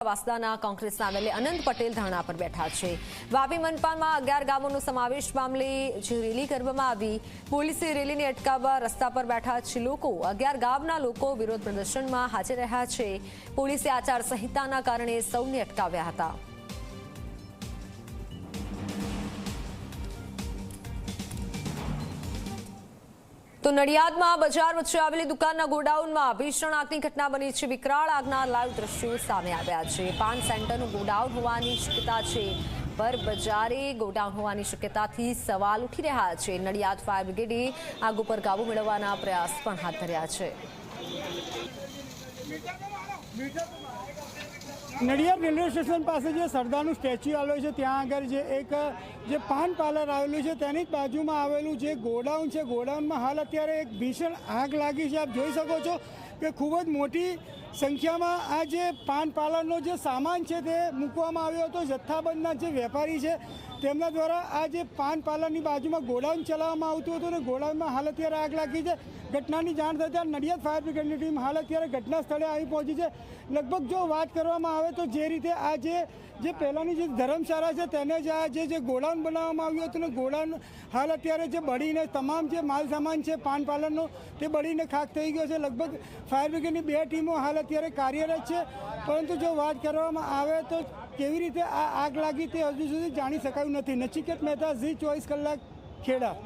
વાસદાના કોંગ્રેસના આવેલે અનંત પટેલ ધરણા પર બેઠા છે। વાપી મનપામાં 11 ગામોનો સમાવેશ મામલે જે રેલી કરવામાં આવી, પોલીસે રેલીને અટકાવવા રસ્તા પર બેઠા છે લોકો। 11 ગામના લોકો વિરોધ પ્રદર્શનમાં હાજર રહ્યા છે। પોલીસે આચારસંહિતાના કારણે સૌને અટકાવ્યા હતા। તો નડિયાદમાં બજાર વચ્ચે આવેલી દુકાનના ગોડાઉનમાં ભીષણ આગની ઘટના બની છે। વિકરાળ આગના લાઈવ દ્રશ્યો સામે આવ્યા છે। પાન સેન્ટરનું ગોડાઉન હોવાની શક્યતા છે, પર બજારે ગોડાઉન હોવાની શક્યતાથી સવાલ ઉઠી રહ્યા છે। નડિયાદ ફાયર બ્રિગેડે આગ ઉપર કાબુ મેળવવાના પ્રયાસ પણ હાથ ધર્યા છે। નડિયાદ રેલવે સ્ટેશન પાસે જે સરદારનું સ્ટેચ્યુ આવેલું છે, ત્યાં આગળ જે પાન પાર્લર આવેલું છે તેની જ બાજુમાં આવેલું જે ગોડાઉન છે, ગોડાઉનમાં હાલ અત્યારે એક ભીષણ આગ લાગી છે। આપ જોઈ શકો છો કે ખૂબ જ મોટી સંખ્યામાં આ જે પાન પાર્લરનો જે સામાન છે તે મૂકવામાં આવ્યો હતો। જથ્થાબંધના જે વેપારી છે તેમના દ્વારા આ જે પાન પાર્લરની બાજુમાં ગોડાઉન ચલાવવામાં આવતું હતું અને ગોડાઉનમાં હાલ અત્યારે આગ લાગી છે। ઘટનાની જાણ થતાં નડિયાદ ફાયર બ્રિગેડની ટીમ હાલ અત્યારે ઘટના સ્થળે આવી પહોંચી છે। લગભગ જો વાત કરવામાં આવે તો જે રીતે આ જે પહેલાંની જે ધર્મશાળા છે તેને જ આ જે ગોડાઉન બનાવવામાં આવ્યું હતું ને ગોડાઉન હાલ અત્યારે જે બળીને તમામ જે માલ સામાન છે પાન પાર્લરનો તે બળીને ખાખ થઈ ગયો છે। લગભગ ફાયર બ્રિગેડની 2 ટીમો હાલ અત્યારે કાર્યરત છે, પરંતુ જો વાત કરવામાં આવે તો કેવી રીતે આ આગ લાગી તે હજુ સુધી જાણી શકાયું નથી। નચિકેત મહેતા, ઝી 24 કલાક, ખેડા।